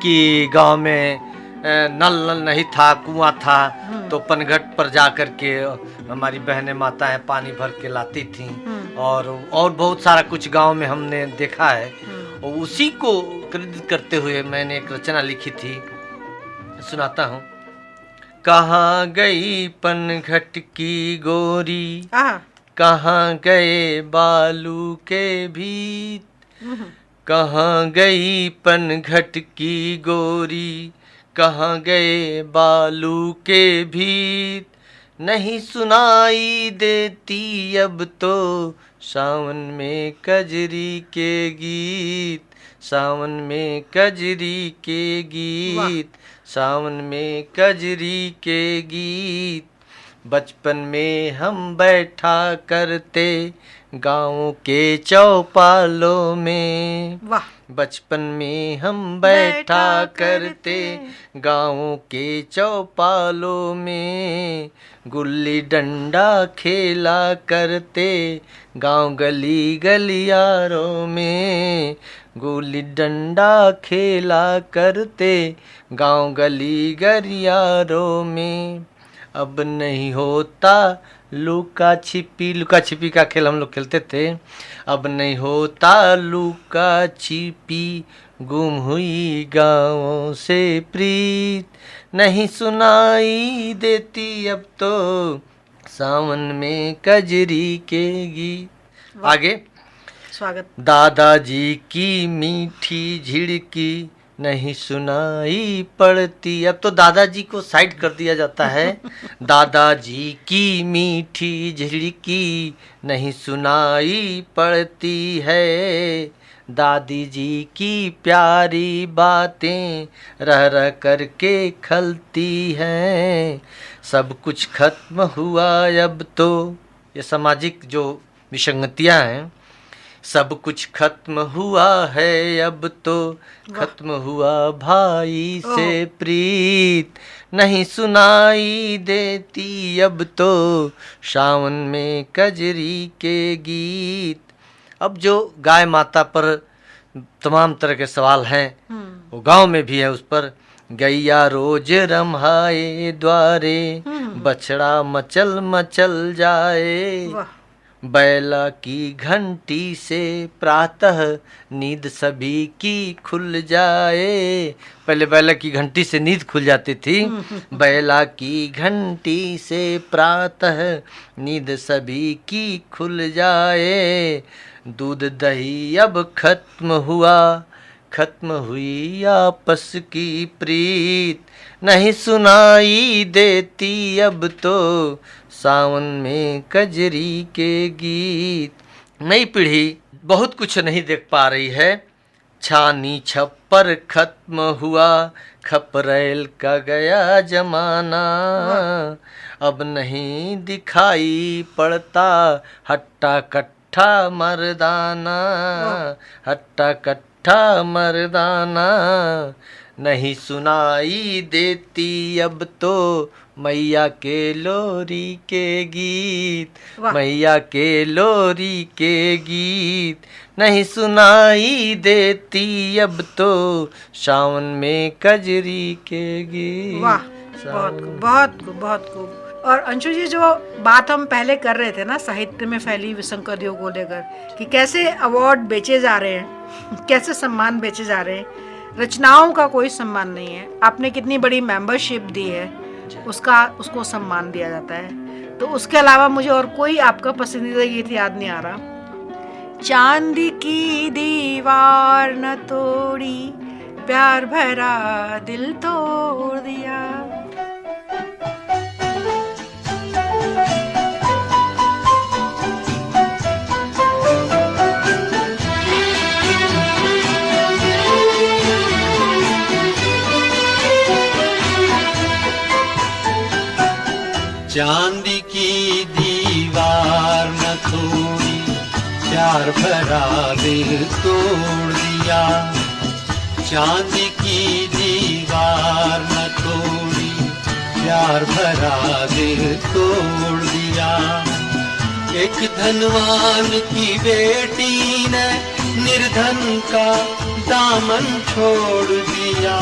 कि गांव में नल नहीं था, कुआं था, तो पनघट पर जा कर के हमारी बहनें माताएं पानी भर के लाती थीं। और बहुत सारा कुछ गांव में हमने देखा है। और उसी को क्रेडिट करते हुए मैंने एक रचना लिखी थी, सुनाता हूँ। कहाँ गई पनघट की गोरी, कहाँ गए बालू के भीत, कहाँ गई पनघट की गोरी, कहाँ गए बालू के भीत, नहीं सुनाई देती अब तो सावन में कजरी के गीत, सावन में कजरी के गीत, सावन में कजरी के गीत। बचपन में हम बैठा करते गाँव के चौपालों में, वाह। बचपन में हम बैठा करते गाँव के चौपालों में, गुल्ली डंडा खेला करते गाँव गली गलियारों में, गुल्ली डंडा खेला करते गाँव गली गलियारों में। अब नहीं होता लुका छिपी का खेल हम लोग खेलते थे। अब नहीं होता लुका छिपी, गुम हुई गाँवों से प्रीत, नहीं सुनाई देती अब तो सावन में कजरी के गीत। आगे स्वागत। दादाजी की मीठी झिड़की नहीं सुनाई पड़ती। अब तो दादाजी को साइड कर दिया जाता है। दादाजी की मीठी झिड़की नहीं सुनाई पड़ती है, दादी जी की प्यारी बातें रह रह करके खलती हैं। सब कुछ खत्म हुआ अब तो, ये सामाजिक जो विसंगतियाँ हैं, सब कुछ खत्म हुआ है अब तो, खत्म हुआ भाई से प्रीत, नहीं सुनाई देती अब तो सावन में कजरी के गीत। अब जो गाय माता पर तमाम तरह के सवाल हैं वो गांव में भी है। उस पर गैया रोज रम्हाए द्वारे, बछड़ा मचल मचल जाए, बैला की घंटी से प्रातः नींद सभी की खुल जाए। पहले बैला की घंटी से नींद खुल जाती थी। बैला की घंटी से प्रातः नींद सभी की खुल जाए, दूध दही अब खत्म हुआ, खत्म हुई आपस की प्रीत, नहीं सुनाई देती अब तो सावन में कजरी के गीत। नई पीढ़ी बहुत कुछ नहीं देख पा रही है। छानी छप्पर खत्म हुआ, खपरेल का गया जमाना, अब नहीं दिखाई पड़ता हट्टा कट्ठा मर्दाना, हट्टा कट्ठा मर्दाना, नहीं सुनाई देती अब तो मैया के लोरी के गीत, मैया के लोरी के गीत, नहीं सुनाई देती अब तो सावन में कजरी के गीत। वाह, बहुत खूब, बहुत खूब, बहुत खूब। और अंशु जी, जो बात हम पहले कर रहे थे ना साहित्य में फैली विसंगतियों को लेकर, कि कैसे अवार्ड बेचे जा रहे हैं, कैसे सम्मान बेचे जा रहे हैं, रचनाओं का कोई सम्मान नहीं है। आपने कितनी बड़ी मेंबरशिप दी है, उसको सम्मान दिया जाता है। तो उसके अलावा मुझे और कोई आपका पसंदीदा गीत याद नहीं आ रहा। चांद की दीवार न तोड़ी, प्यार भरा दिल तोड़ दिया। चांद की दीवार न तोड़ी, प्यार भरा दिल तोड़ दिया। चांद की दीवार न तोड़ी, प्यार भरा दिल तोड़ दिया। एक धनवान की बेटी ने निर्धन का दामन छोड़ दिया।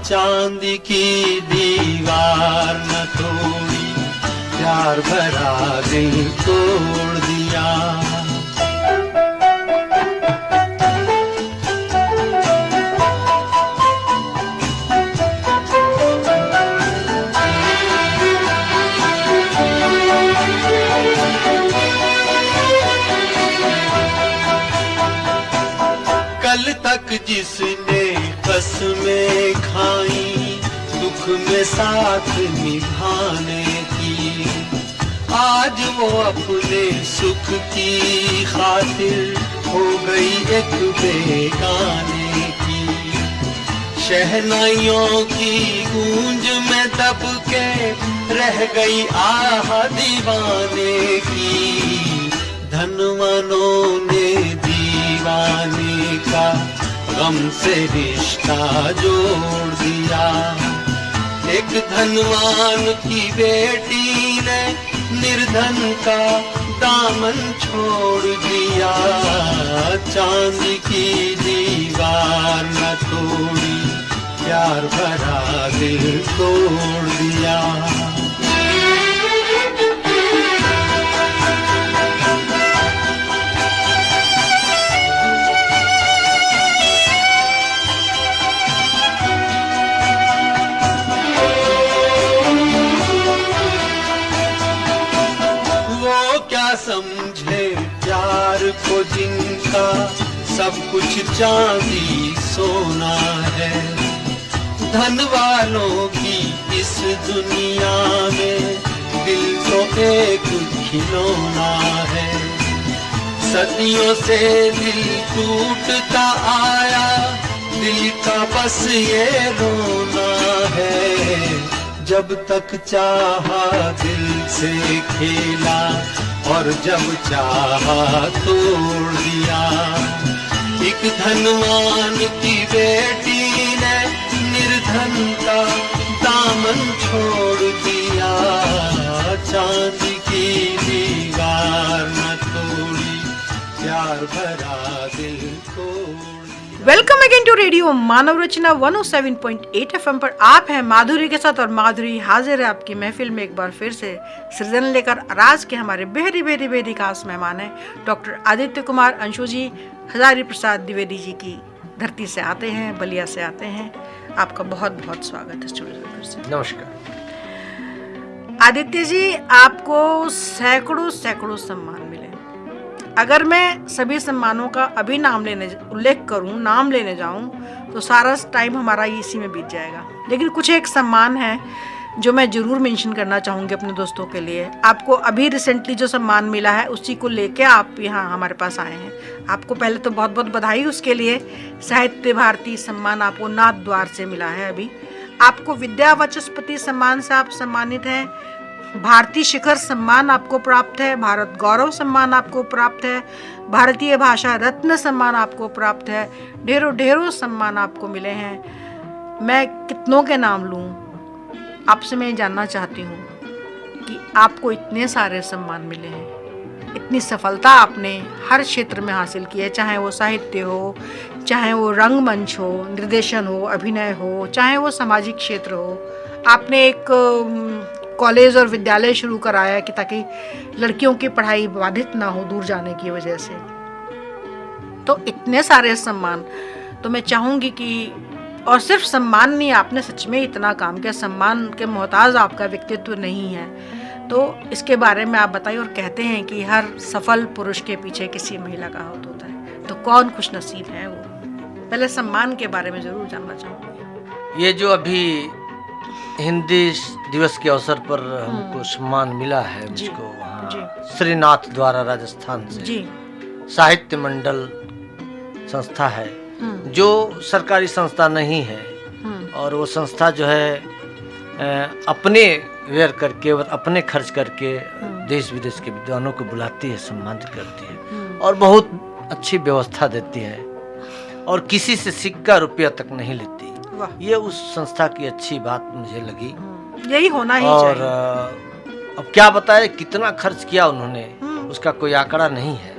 चांद की दीवार न तोड़ी, प्यार भरा दिल तोड़ दिया। कल तक जिसने कसमें खाई, दुख में साथ निभाने की, आज वो अपने सुख की खातिर हो गई एक बेगाने की। शहनाइयों की गूंज में दब के रह गई आह दीवाने की। धनवानों ने दीवाने का गम से रिश्ता जोड़ दिया। एक धनवान की बेटी ने निर्धन का दामन छोड़ दिया। चांद की दीवार न तोड़ी, प्यार भरा दिल तोड़ दिया। समझे प्यार को जिनका सब कुछ चांदी सोना है। धन वालों की इस दुनिया में दिल तो एक खिलौना है। सदियों से दिल टूटता आया, दिल का बस ये रोना है। जब तक चाहा दिल से खेला और जब चाहा तोड़ दिया। एक धनवान की बेटी ने निर्धन का दामन छोड़ दिया। चांद की दीवार न तोड़ी, प्यार भरा दिल तोड़ दिया। Welcome again to radio Manav Rachna 107.8 FM पर आप हैं माधुरी के साथ, और माधुरी हाजिर है आपकी महफिल में एक बार फिर से सृजन लेकर। आज के हमारे बेहद खास मेहमान हैं डॉक्टर आदित्य कुमार अंशु जी, हजारी प्रसाद द्विवेदी जी की धरती से आते हैं, बलिया से आते हैं। आपका बहुत बहुत स्वागत है स्टूडियो से। नमस्कार। आदित्य जी, आपको सैकड़ों सम्मान मिले। अगर मैं सभी सम्मानों का अभी उल्लेख करूं, नाम लेने जाऊं, तो सारा टाइम हमारा इसी में बीत जाएगा। लेकिन कुछ एक सम्मान है जो मैं जरूर मेंशन करना चाहूँगी अपने दोस्तों के लिए। आपको अभी रिसेंटली जो सम्मान मिला है उसी को लेके आप यहाँ हमारे पास आए हैं। आपको पहले तो बहुत बहुत बधाई उसके लिए। साहित्य भारती सम्मान आपको नाथ द्वार से मिला है अभी। आपको विद्या वाचस्पति सम्मान से आप सम्मानित हैं। भारतीय शिखर सम्मान आपको प्राप्त है। भारत गौरव सम्मान आपको प्राप्त है। भारतीय भाषा रत्न सम्मान आपको प्राप्त है। ढेरों सम्मान आपको मिले हैं। मैं कितनों के नाम लूँ? आपसे मैं जानना चाहती हूँ कि आपको इतने सारे सम्मान मिले हैं, इतनी सफलता आपने हर क्षेत्र में हासिल की है, चाहे वो साहित्य हो, चाहे वो रंगमंच हो, निर्देशन हो, अभिनय हो, चाहे वो सामाजिक क्षेत्र हो। आपने एक कॉलेज और विद्यालय शुरू कराया कि ताकि लड़कियों की पढ़ाई बाधित ना हो दूर जाने की वजह से। तो इतने सारे सम्मान, तो मैं चाहूँगी कि, और सिर्फ सम्मान नहीं, आपने सच में इतना काम किया। सम्मान के मोहताज आपका व्यक्तित्व नहीं है। तो इसके बारे में आप बताइए। और कहते हैं कि हर सफल पुरुष के पीछे किसी महिला का हाथ होता है, तो कौन खुश नसीब है वो? पहले सम्मान के बारे में जरूर जानना चाहूँगी। ये जो अभी हिंदी दिवस के अवसर पर हमको सम्मान मिला है, मुझको वहाँ श्रीनाथ द्वारा राजस्थान से जी साहित्य मंडल संस्था है, जो सरकारी संस्था नहीं है, और वो संस्था जो है अपने व्यय करके और अपने खर्च करके देश विदेश के विद्वानों को बुलाती है, सम्मानित करती है और बहुत अच्छी व्यवस्था देती है, और किसी से सिक्का रुपया तक नहीं लेती। ये उस संस्था की अच्छी बात मुझे लगी। यही होना ही और चाहिए। अब क्या बताए कितना खर्च किया उन्होंने, उसका कोई आंकड़ा नहीं है,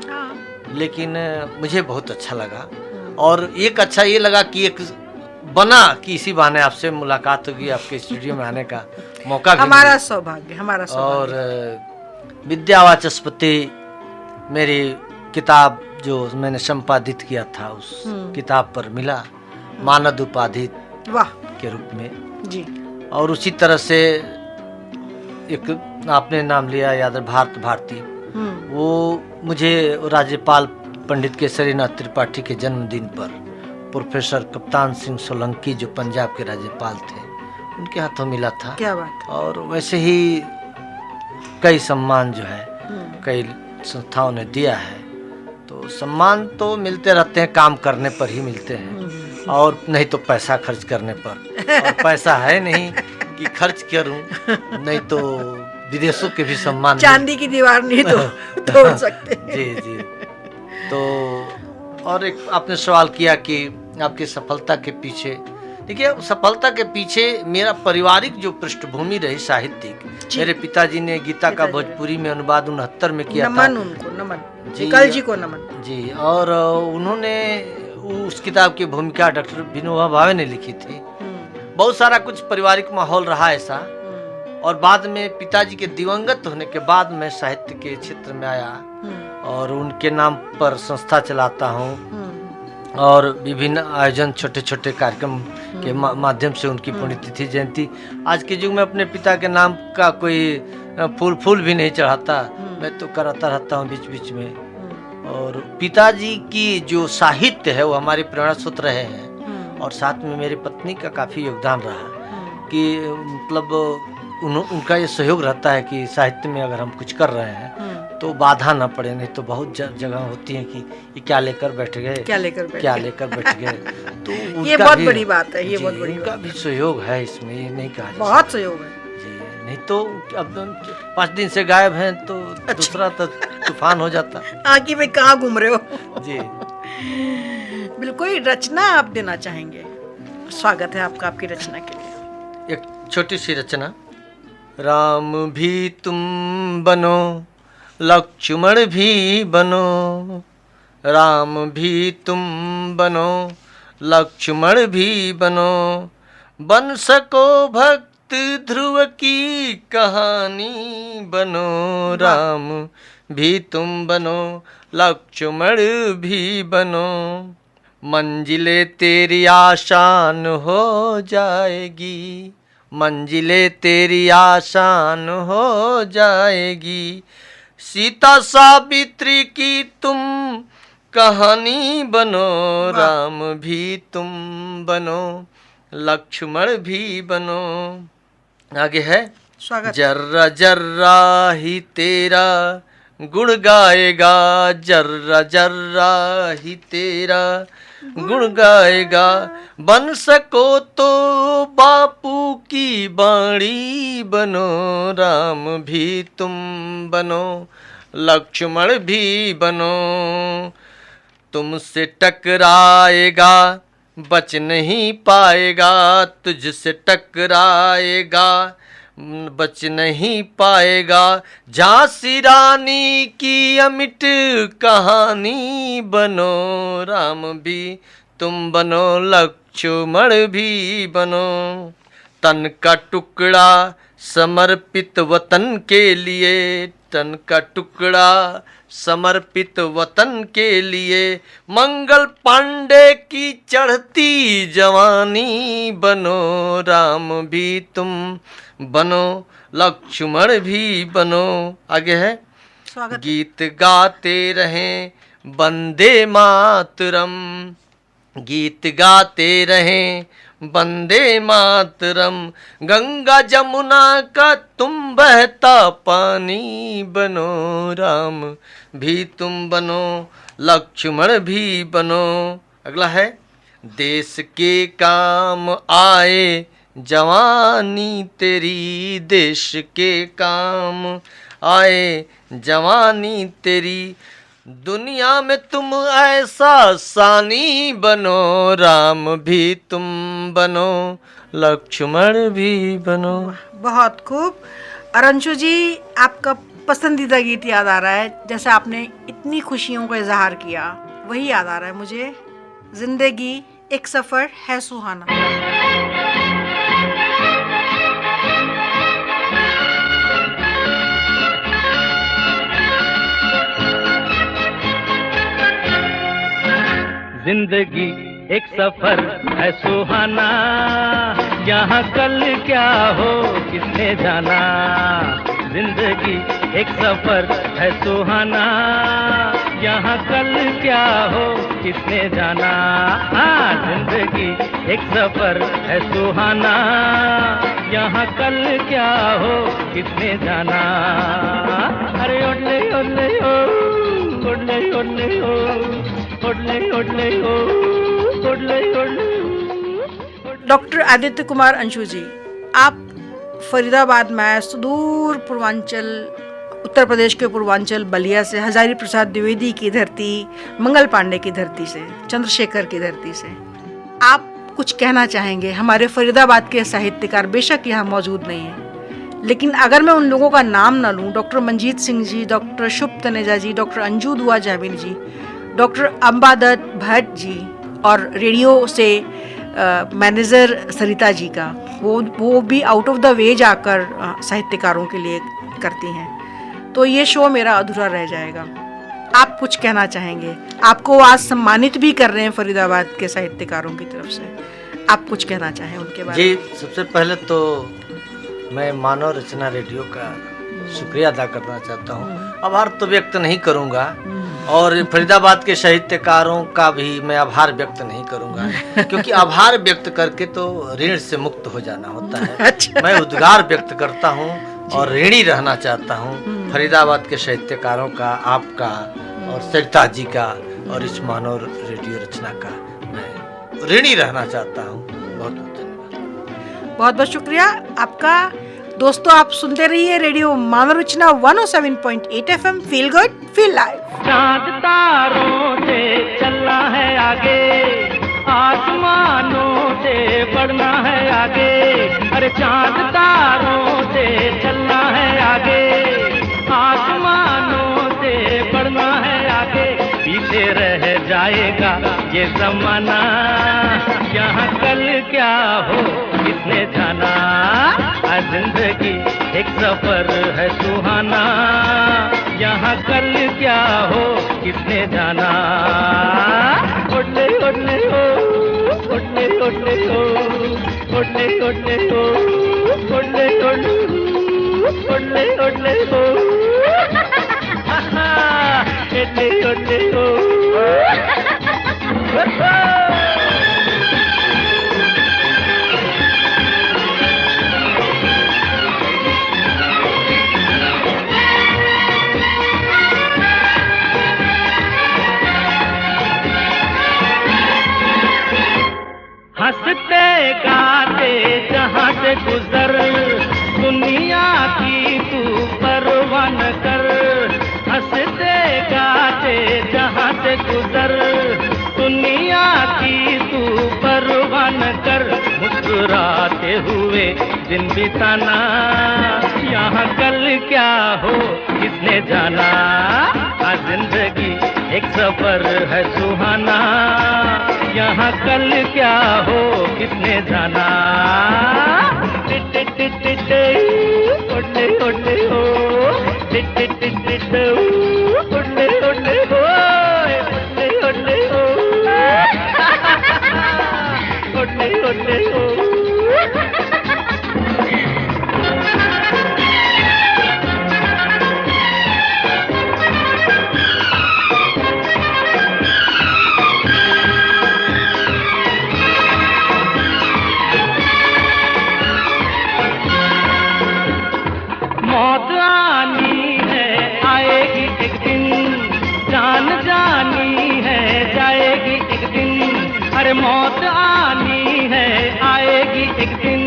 लेकिन मुझे बहुत अच्छा लगा। और एक अच्छा ये लगा कि एक बना कि इसी बहाने आपसे मुलाकात होगी, आपके स्टूडियो में आने का मौका भी हमारा सौभाग्य, हमारा सौभाग्य। और विद्यावाचस्पति मेरी किताब जो मैंने संपादित किया था, उस किताब पर मिला मानद उपाधि वाह के रूप में जी। और उसी तरह से एक आपने नाम लिया याद है, भारत भारती, वो मुझे राज्यपाल पंडित केसरीनाथ त्रिपाठी के जन्मदिन पर प्रोफेसर कप्तान सिंह सोलंकी जो पंजाब के राज्यपाल थे, उनके हाथों मिला था। क्या बात। और वैसे ही कई सम्मान जो है कई संस्थाओं ने दिया है। तो सम्मान तो मिलते रहते हैं, काम करने पर ही मिलते हैं, और नहीं तो पैसा खर्च करने पर। और पैसा है नहीं कि खर्च करूं, नहीं तो विदेशों के भी सम्मान चांदी की दीवार नहीं तो तोड़ सकते। जी जी। तो और एक आपने सवाल किया कि आपकी सफलता के पीछे, देखिए सफलता के पीछे मेरा पारिवारिक जो पृष्ठभूमि रही साहित्यिक, मेरे पिताजी ने गीता का भोजपुरी में अनुवाद 69 में किया था। नमन उनको, नमन निकल जी को नमन जी। और उन्होंने उस किताब की भूमिका डॉक्टर विनोबा भावे ने लिखी थी। बहुत सारा कुछ पारिवारिक माहौल रहा ऐसा। और बाद में पिताजी के दिवंगत होने के बाद मैं साहित्य के क्षेत्र में आया और उनके नाम पर संस्था चलाता हूँ, और विभिन्न आयोजन छोटे छोटे कार्यक्रम के माध्यम से उनकी पुण्यतिथि जयंती। आज के युग में अपने पिता के नाम का कोई फूल भी नहीं चढ़ाता, मैं तो कराता रहता हूँ बीच बीच में। और पिताजी की जो साहित्य है वो हमारी प्रेरणा स्रोत रहे हैं, और साथ में मेरी पत्नी का काफ़ी योगदान रहा कि मतलब उनका ये सहयोग रहता है कि साहित्य में अगर हम कुछ कर रहे हैं तो बाधा ना पड़े। नहीं तो बहुत जगह होती है कि ये क्या लेकर बैठ गए, क्या लेकर बैठ गए। तो ये बहुत बड़ी बात है, ये बहुत बड़ी उनका भी सहयोग है इसमें, ये नहीं कहा बहुत सहयोग है जी। नहीं तो अब 5 दिन से गायब हैं तो दूसरा तो तूफान हो जाता। आगे में कहाँ घूम रहे हो जी। बिल्कुल रचना आप देना चाहेंगे? स्वागत है आपका, आपकी रचना के लिए। एक छोटी सी रचना। राम भी तुम बनो, लक्ष्मण भी बनो, राम भी तुम बनो, लक्ष्मण भी बनो, बन सको भक्त ध्रुव की कहानी बनो, राम भी तुम बनो, लक्ष्मण भी बनो, मंजिले तेरी आसान हो जाएगी, मंजिले तेरी आसान हो जाएगी, सीता सावित्री की तुम कहानी बनो, राम भी तुम बनो, लक्ष्मण भी बनो। आगे है स्वागत। जर्रा जर्रा ही तेरा गुण गाएगा, जर्रा जर्रा ही तेरा गुण गाएगा, बन सको तो बापू की बाणी बनो, राम भी तुम बनो, लक्ष्मण भी बनो, तुमसे टकराएगा बच नहीं पाएगा, तुझसे टकराएगा बच नहीं पाएगा, झांसी रानी की अमिट कहानी बनो, राम भी तुम बनो, लक्ष्मण भी बनो, तन का टुकड़ा समर्पित वतन के लिए, तन का टुकड़ा समर्पित वतन के लिए, मंगल पांडे की चढ़ती जवानी बनो, राम भी तुम बनो, लक्ष्मण भी बनो। आगे है स्वागत। गीत गाते रहें वंदे मातरम, गीत गाते रहें वंदे मातरम। गंगा जमुना का तुम बहता पानी बनो, राम भी तुम बनो, लक्ष्मण भी बनो। अगला है देश के काम आए जवानी तेरी, देश के काम आए जवानी तेरी। दुनिया में तुम ऐसा सानी बनो, राम भी तुम बनो, लक्ष्मण भी बनो। बहुत खूब। और अंशु जी, आपका पसंदीदा गीत याद आ रहा है, जैसे आपने इतनी खुशियों का इजहार किया, वही याद आ रहा है मुझे। जिंदगी एक सफर है सुहाना। जिंदगी एक सफर है सुहाना, यहाँ कल क्या हो किसने जाना। जिंदगी एक सफर है सुहाना, यहाँ कल क्या हो किसने जाना। हाँ, जिंदगी एक सफर है सुहाना, यहाँ कल क्या हो किसने जाना। अरे ओले ओले ओ, ओले ओले ओ, ओले ओले ओ, ओले ओले। डॉक्टर आदित्य कुमार अंशु जी, आप फरीदाबाद में सुदूर पूर्वांचल, उत्तर प्रदेश के पूर्वांचल बलिया से, हजारी प्रसाद द्विवेदी की धरती, मंगल पांडे की धरती से, चंद्रशेखर की धरती से आप कुछ कहना चाहेंगे हमारे फरीदाबाद के साहित्यकार? बेशक यहाँ मौजूद नहीं है, लेकिन अगर मैं उन लोगों का नाम ना लूँ, डॉक्टर मंजीत सिंह जी, डॉक्टर शुभ तनेजा जी, डॉक्टर अंजू दुआ जामिल जी, डॉक्टर अंबादत्त भट्ट जी, और रेडियो से मैनेजर सरिता जी का, वो भी आउट ऑफ द वे जाकर साहित्यकारों के लिए करती हैं, तो ये शो मेरा अधूरा रह जाएगा। आप कुछ कहना चाहेंगे? आपको आज सम्मानित भी कर रहे हैं फरीदाबाद के साहित्यकारों की तरफ से, आप कुछ कहना चाहें उनके बारे में? जी, सबसे पहले तो मैं मानव रचना रेडियो का शुक्रिया अदा करना चाहता हूँ। आभार तो व्यक्त नहीं करूँगा, और फरीदाबाद के साहित्यकारों का भी मैं आभार व्यक्त नहीं करूँगा, क्योंकि आभार व्यक्त करके तो ऋण से मुक्त हो जाना होता है। अच्छा। मैं उद्गार व्यक्त करता हूँ और ऋणी रहना चाहता हूँ फरीदाबाद के साहित्यकारों का, आपका और सरिता जी का और इस मानव रेडियो रचना का मैं ऋणी रहना चाहता हूँ। बहुत बहुत धन्यवाद। बहुत बहुत शुक्रिया आपका। दोस्तों, आप सुनते रहिए radio Manav Rachna 107.8 FM, feel good feel live. चांद तारों से चलना है आगे, आसमानों से बढ़ना है आगे। अरे चांद तारों से चलना है आगे, आसमानों से बढ़ना है आगे। पीछे रह जाएगा ये जमाना, यहाँ कल क्या हो किसने जाना। जिंदगी एक सफर है सुहाना, यहाँ कल क्या हो किसने जाना। ओले ओले ओ, ओले ओले ओ, ओले ओले ओ, ओले ओले ओले ओले ओ, ओले ओले ओ। हंसते गाते जहाँ से गुजर, दुनिया की तू परवाह न कर। हंसते गाते जहाँ से गुजर, दुनिया की तू परवाह न कर। मुस्कुराते हुए दिन बिताना, यहाँ कल क्या हो किसने जाना। जिंदगी एक सफर है सुहाना, यहाँ कल क्या हो किसने जाना। ओले ओले ओ, ओले ओले ओ, ओले ओले ओ, ओले ओले ओ। मौत आनी है, आएगी एक दिन,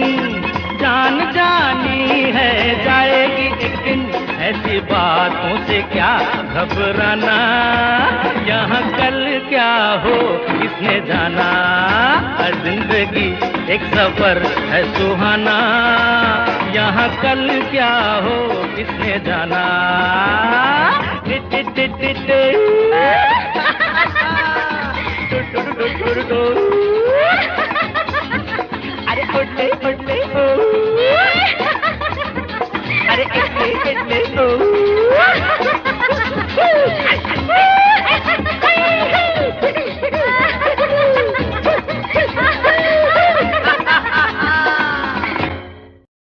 जान जानी है, जाएगी एक दिन। ऐसी बातों से क्या घबराना, यहाँ कल क्या हो किसने जाना। हर जिंदगी एक सफर है सुहाना, यहाँ कल क्या हो किसने जाना। अरे उठले उठले, अरे इटले इटले,